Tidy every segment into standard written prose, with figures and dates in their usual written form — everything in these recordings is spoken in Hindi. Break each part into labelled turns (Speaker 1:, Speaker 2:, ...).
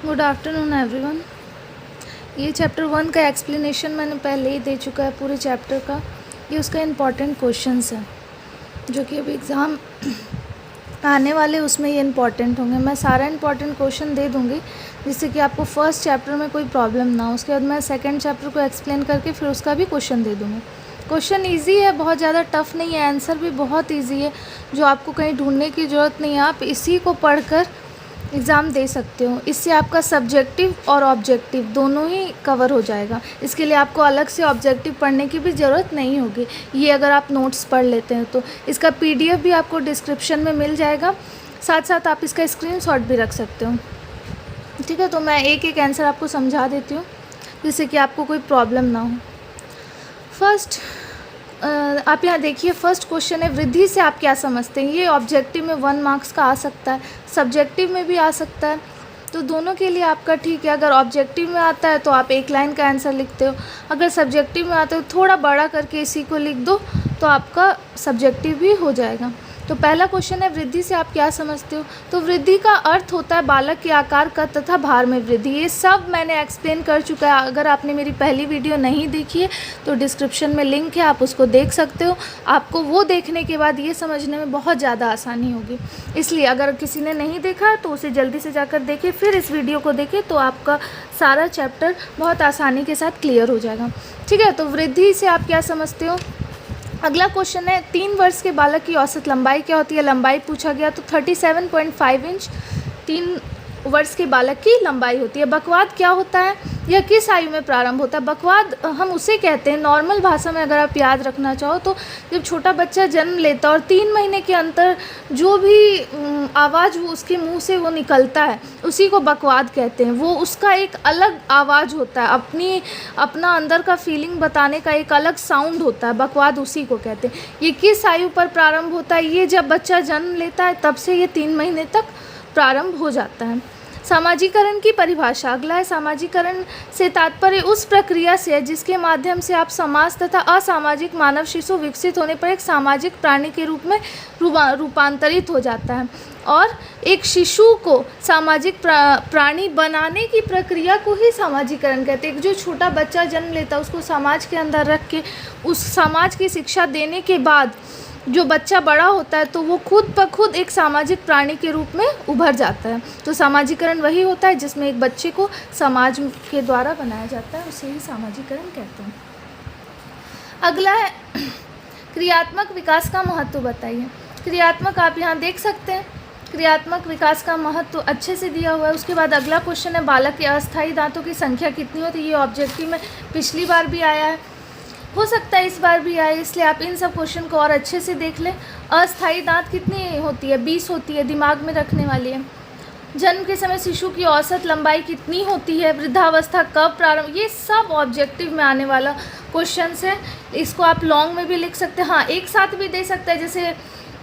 Speaker 1: Good afternoon everyone. ये चैप्टर 1 का एक्सप्लेनेशन मैंने पहले ही दे चुका है पूरे चैप्टर का। ये उसका इम्पॉर्टेंट क्वेश्चंस है जो कि अभी एग्ज़ाम आने वाले उसमें ये इम्पॉर्टेंट होंगे। मैं सारा इम्पॉर्टेंट क्वेश्चन दे दूँगी जिससे कि आपको फर्स्ट चैप्टर में कोई प्रॉब्लम ना हो। उसके बाद मैं सेकंड चैप्टर को एक्सप्लेन करके फिर उसका भी क्वेश्चन दे दूँगी। क्वेश्चन इजी है, बहुत ज़्यादा टफ नहीं है, आंसर भी बहुत इजी है जो आपको कहीं ढूंढने की ज़रूरत नहीं है। आप इसी को पढ़कर एग्ज़ाम दे सकते हो। इससे आपका सब्जेक्टिव और ऑब्जेक्टिव दोनों ही कवर हो जाएगा। इसके लिए आपको अलग से ऑब्जेक्टिव पढ़ने की भी ज़रूरत नहीं होगी, ये अगर आप नोट्स पढ़ लेते हैं तो। इसका PDF भी आपको डिस्क्रिप्शन में मिल जाएगा, साथ साथ आप इसका स्क्रीनशॉट भी रख सकते हो। ठीक है, तो मैं एक एक आंसर आपको समझा देती हूँ जिससे कि आपको कोई प्रॉब्लम ना हो। फर्स्ट आप यहाँ देखिए, फर्स्ट क्वेश्चन है वृद्धि से आप क्या समझते हैं। ये ऑब्जेक्टिव में 1 मार्क्स का आ सकता है, सब्जेक्टिव में भी आ सकता है, तो दोनों के लिए आपका ठीक है। अगर ऑब्जेक्टिव में आता है तो आप एक लाइन का आंसर लिखते हो, अगर सब्जेक्टिव में आता है तो थोड़ा बड़ा करके इसी को लिख दो तो आपका सब्जेक्टिव भी हो जाएगा। तो पहला क्वेश्चन है वृद्धि से आप क्या समझते हो। तो वृद्धि का अर्थ होता है बालक के आकार का तथा भार में वृद्धि। ये सब मैंने एक्सप्लेन कर चुका है। अगर आपने मेरी पहली वीडियो नहीं देखी है तो डिस्क्रिप्शन में लिंक है, आप उसको देख सकते हो। आपको वो देखने के बाद ये समझने में बहुत ज़्यादा आसानी होगी। इसलिए अगर किसी ने नहीं देखा है तो उसे जल्दी से जाकर देखें, फिर इस वीडियो को देखें तो आपका सारा चैप्टर बहुत आसानी के साथ क्लियर हो जाएगा। ठीक है, तो वृद्धि से आप क्या समझते हो। अगला क्वेश्चन है 3 वर्ष के बालक की औसत लंबाई क्या होती है। लंबाई पूछा गया तो 37.5 इंच 3 वर्ष के बालक की लंबाई होती है। बकवाद क्या होता है, यह किस आयु में प्रारंभ होता है। बकवाद हम उसे कहते हैं, नॉर्मल भाषा में अगर आप याद रखना चाहो तो जब छोटा बच्चा जन्म लेता है और 3 महीने के अंतर जो भी आवाज़ वो उसके मुंह से वो निकलता है उसी को बकवाद कहते हैं। वो उसका एक अलग आवाज़ होता है, अपना अंदर का फीलिंग बताने का एक अलग साउंड होता है, बकवाद उसी को कहते हैं। ये किस आयु पर प्रारंभ होता है, ये जब बच्चा जन्म लेता है तब से ये 3 महीने तक प्रारंभ हो जाता है। सामाजिकरण की परिभाषा अगला है। सामाजिकरण से तात्पर्य उस प्रक्रिया से है जिसके माध्यम से आप समाज तथा असामाजिक मानव शिशु विकसित होने पर एक सामाजिक प्राणी के रूप में रूपांतरित हो जाता है। और एक शिशु को सामाजिक प्राणी बनाने की प्रक्रिया को ही सामाजिकरण कहते हैं। जो छोटा बच्चा जन्म लेता है उसको समाज के अंदर रख के उस समाज की शिक्षा देने के बाद जो बच्चा बड़ा होता है तो वो खुद ब खुद एक सामाजिक प्राणी के रूप में उभर जाता है। तो सामाजिकरण वही होता है जिसमें एक बच्चे को समाज के द्वारा बनाया जाता है, उसे ही सामाजिकरण कहते हैं। अगला है क्रियात्मक विकास का महत्व बताइए। क्रियात्मक आप यहाँ देख सकते हैं, क्रियात्मक विकास का महत्व अच्छे से दिया हुआ है। उसके बाद अगला क्वेश्चन है बालक के अस्थायी दांतों की संख्या कितनी होती है। ये ऑब्जेक्टिव में पिछली बार भी आया है, हो सकता है इस बार भी आए, इसलिए आप इन सब क्वेश्चन को और अच्छे से देख लें। अस्थायी दांत कितनी होती है, 20 होती है, दिमाग में रखने वाली है। जन्म के समय शिशु की औसत लंबाई कितनी होती है। वृद्धावस्था कब प्रारंभ, ये सब ऑब्जेक्टिव में आने वाला क्वेश्चन है। इसको आप लॉन्ग में भी लिख सकते हैं, हाँ एक साथ भी दे सकते हैं, जैसे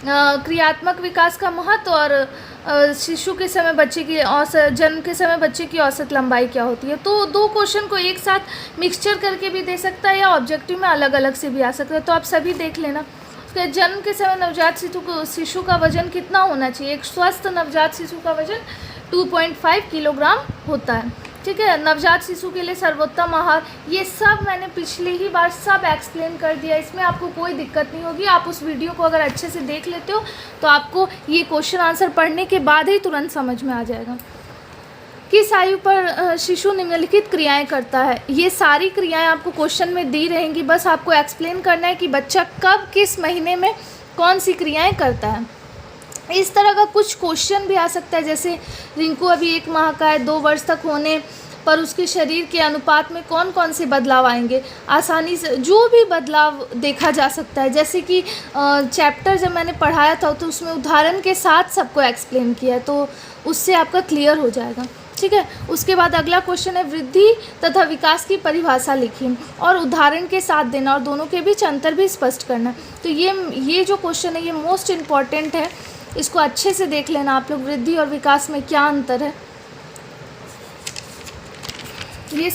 Speaker 1: क्रियात्मक विकास का महत्व और शिशु के समय बच्चे की औसत, जन्म के समय बच्चे की औसत लंबाई क्या होती है। तो 2 क्वेश्चन को एक साथ मिक्सचर करके भी दे सकता है या ऑब्जेक्टिव में अलग अलग से भी आ सकता है, तो आप सभी देख लेना। उसके जन्म के समय नवजात शिशु का वजन कितना होना चाहिए। एक स्वस्थ नवजात शिशु का वजन 2.5 किलोग्राम होता है। ठीक है, नवजात शिशु के लिए सर्वोत्तम आहार, ये सब मैंने पिछली ही बार सब एक्सप्लेन कर दिया, इसमें आपको कोई दिक्कत नहीं होगी। आप उस वीडियो को अगर अच्छे से देख लेते हो तो आपको ये क्वेश्चन आंसर पढ़ने के बाद ही तुरंत समझ में आ जाएगा। किस आयु पर शिशु निम्नलिखित क्रियाएं करता है। ये सारी क्रियाएं आपको क्वेश्चन में दी रहेंगी, बस आपको एक्सप्लेन करना है कि बच्चा कब किस महीने में कौन सी क्रियाएँ करता है। इस तरह का कुछ क्वेश्चन भी आ सकता है, जैसे रिंकू अभी 1 माह का है, 2 वर्ष तक होने पर उसके शरीर के अनुपात में कौन कौन से बदलाव आएंगे। आसानी से जो भी बदलाव देखा जा सकता है, जैसे कि चैप्टर जब मैंने पढ़ाया था तो उसमें उदाहरण के साथ सबको एक्सप्लेन किया है, तो उससे आपका क्लियर हो जाएगा। ठीक है, उसके बाद अगला क्वेश्चन है वृद्धि तथा विकास की परिभाषा लिखिए और उदाहरण के साथ देना और दोनों के बीच अंतर भी स्पष्ट करना। तो ये जो क्वेश्चन है ये मोस्ट इम्पॉर्टेंट है, इसको अच्छे से देख लेना आप लोग, वृद्धि और विकास में क्या अंतर है ये।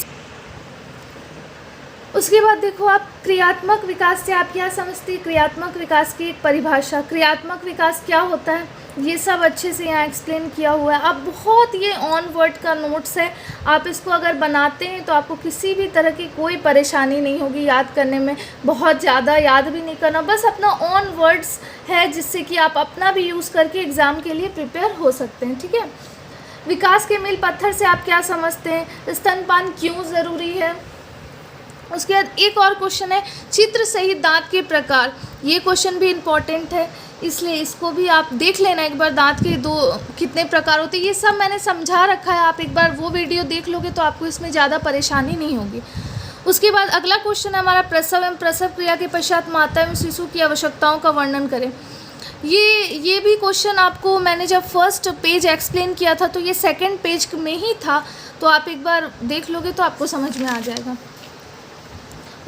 Speaker 1: उसके बाद देखो आप क्रियात्मक विकास से आप क्या समझते हैं, क्रियात्मक विकास की एक परिभाषा, क्रियात्मक विकास क्या होता है, ये सब अच्छे से यहाँ एक्सप्लेन किया हुआ है। अब बहुत ये ऑन वर्ड का नोट्स है, आप इसको अगर बनाते हैं तो आपको किसी भी तरह की कोई परेशानी नहीं होगी याद करने में, बहुत ज़्यादा याद भी नहीं करना, बस अपना ऑन वर्ड्स है जिससे कि आप अपना भी यूज़ करके एग्ज़ाम के लिए प्रिपेयर हो सकते हैं। ठीक है, विकास के मील पत्थर से आप क्या समझते हैं, स्तनपान क्यों ज़रूरी है। उसके बाद एक और क्वेश्चन है चित्र सहित दांत के प्रकार, ये क्वेश्चन भी इम्पॉर्टेंट है, इसलिए इसको भी आप देख लेना एक बार, दांत के दो कितने प्रकार होते हैं ये सब मैंने समझा रखा है, आप एक बार वो वीडियो देख लोगे तो आपको इसमें ज़्यादा परेशानी नहीं होगी। उसके बाद अगला क्वेश्चन है हमारा प्रसव एवं प्रसव क्रिया के पश्चात माता एवं शिशु की आवश्यकताओं का वर्णन करें। ये भी क्वेश्चन आपको मैंने जब फर्स्ट पेज एक्सप्लेन किया था तो ये सेकंड पेज में ही था, तो आप एक बार देख लोगे तो आपको समझ में आ जाएगा।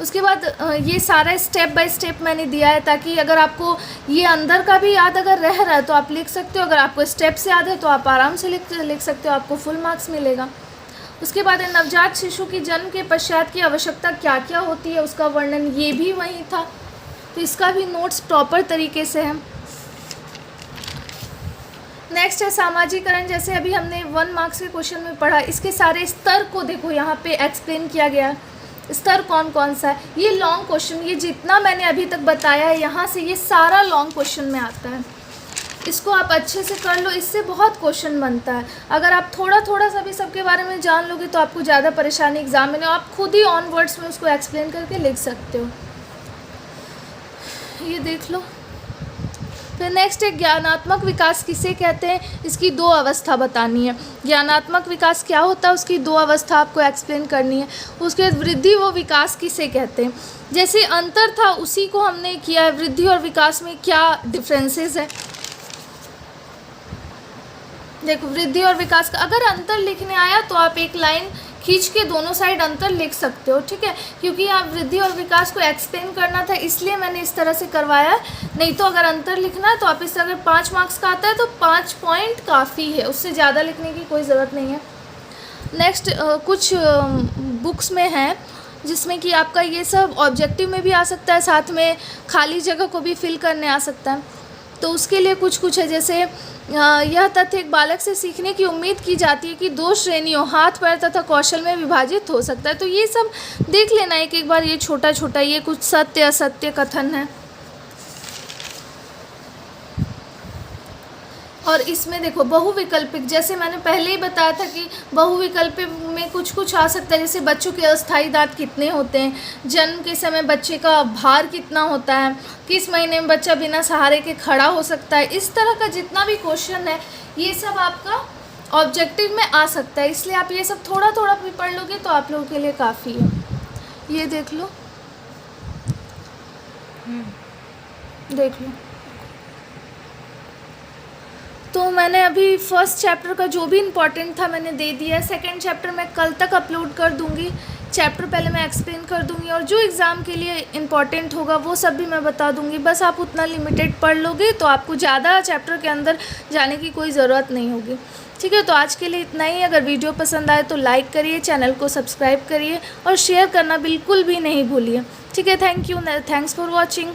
Speaker 1: उसके बाद ये सारा स्टेप बाय स्टेप मैंने दिया है ताकि अगर आपको ये अंदर का भी याद अगर रह रहा है तो आप लिख सकते हो, अगर आपको स्टेप्स याद है तो आप आराम से लिख सकते हो, आपको फुल मार्क्स मिलेगा। उसके बाद नवजात शिशु की जन्म के पश्चात की आवश्यकता क्या क्या होती है उसका वर्णन, ये भी वही था, तो इसका भी नोट्स प्रॉपर तरीके से है। नेक्स्ट है सामाजिकरण, जैसे अभी हमने 1 मार्क्स के क्वेश्चन में पढ़ा, इसके सारे स्तर को देखो यहाँ पे एक्सप्लेन किया गया है, स्तर कौन कौन सा है। ये लॉन्ग क्वेश्चन, ये जितना मैंने अभी तक बताया है यहाँ से ये सारा लॉन्ग क्वेश्चन में आता है, इसको आप अच्छे से कर लो, इससे बहुत क्वेश्चन बनता है। अगर आप थोड़ा थोड़ा सा भी सबके बारे में जान लोगे तो आपको ज़्यादा परेशानी एग्जाम में नहीं, आप खुद ही ऑन वर्ड्स में उसको एक्सप्लेन करके लिख सकते हो, ये देख लो। फिर नेक्स्ट है ज्ञानात्मक विकास किसे कहते हैं, इसकी 2 अवस्था बतानी है। ज्ञानात्मक विकास क्या होता है उसकी 2 अवस्था आपको एक्सप्लेन करनी है। उसके बाद वृद्धि व विकास किसे कहते हैं, जैसे अंतर था उसी को हमने किया है, वृद्धि और विकास में क्या डिफरेंसेस है। देखो वृद्धि और विकास का अगर अंतर लिखने आया तो आप एक लाइन खींच के दोनों साइड अंतर लिख सकते हो, ठीक है, क्योंकि आप वृद्धि और विकास को एक्सप्लेन करना था इसलिए मैंने इस तरह से करवाया। नहीं तो अगर अंतर लिखना है तो आप इससे अगर 5 मार्क्स का आता है तो 5 पॉइंट काफ़ी है, उससे ज़्यादा लिखने की कोई ज़रूरत नहीं है। नेक्स्ट कुछ बुक्स में है जिसमें कि आपका ये सब ऑब्जेक्टिव में भी आ सकता है, साथ में खाली जगह को भी फिल करने आ सकता है, तो उसके लिए कुछ है। जैसे यह तथ्य एक बालक से सीखने की उम्मीद की जाती है कि 2 श्रेणियों हाथ पैर तथा कौशल में विभाजित हो सकता है, तो ये सब देख लेना एक बार, ये छोटा छोटा ये कुछ सत्य असत्य कथन है। और इसमें देखो बहुविकल्पिक, जैसे मैंने पहले ही बताया था कि बहुविकल्पिक में कुछ आ सकता है, जैसे बच्चों के अस्थायी दांत कितने होते हैं, जन्म के समय बच्चे का भार कितना होता है, किस महीने में बच्चा बिना सहारे के खड़ा हो सकता है, इस तरह का जितना भी क्वेश्चन है ये सब आपका ऑब्जेक्टिव में आ सकता है, इसलिए आप ये सब थोड़ा थोड़ा भी पढ़ लोगे तो आप लोगों के लिए काफ़ी है। ये देख लो, देख लो। तो मैंने अभी फर्स्ट चैप्टर का जो भी इम्पोर्टेंट था मैंने दे दिया है, सेकंड चैप्टर मैं कल तक अपलोड कर दूंगी, चैप्टर पहले मैं एक्सप्लेन कर दूंगी और जो एग्ज़ाम के लिए इम्पॉर्टेंट होगा वो सब भी मैं बता दूंगी। बस आप उतना लिमिटेड पढ़ लोगे तो आपको ज़्यादा चैप्टर के अंदर जाने की कोई ज़रूरत नहीं होगी, ठीक है। तो आज के लिए इतना ही। अगर वीडियो पसंद आए तो लाइक करिए, चैनल को सब्सक्राइब करिए और शेयर करना बिल्कुल भी नहीं भूलिए, ठीक है। Thank you, thanks for watching.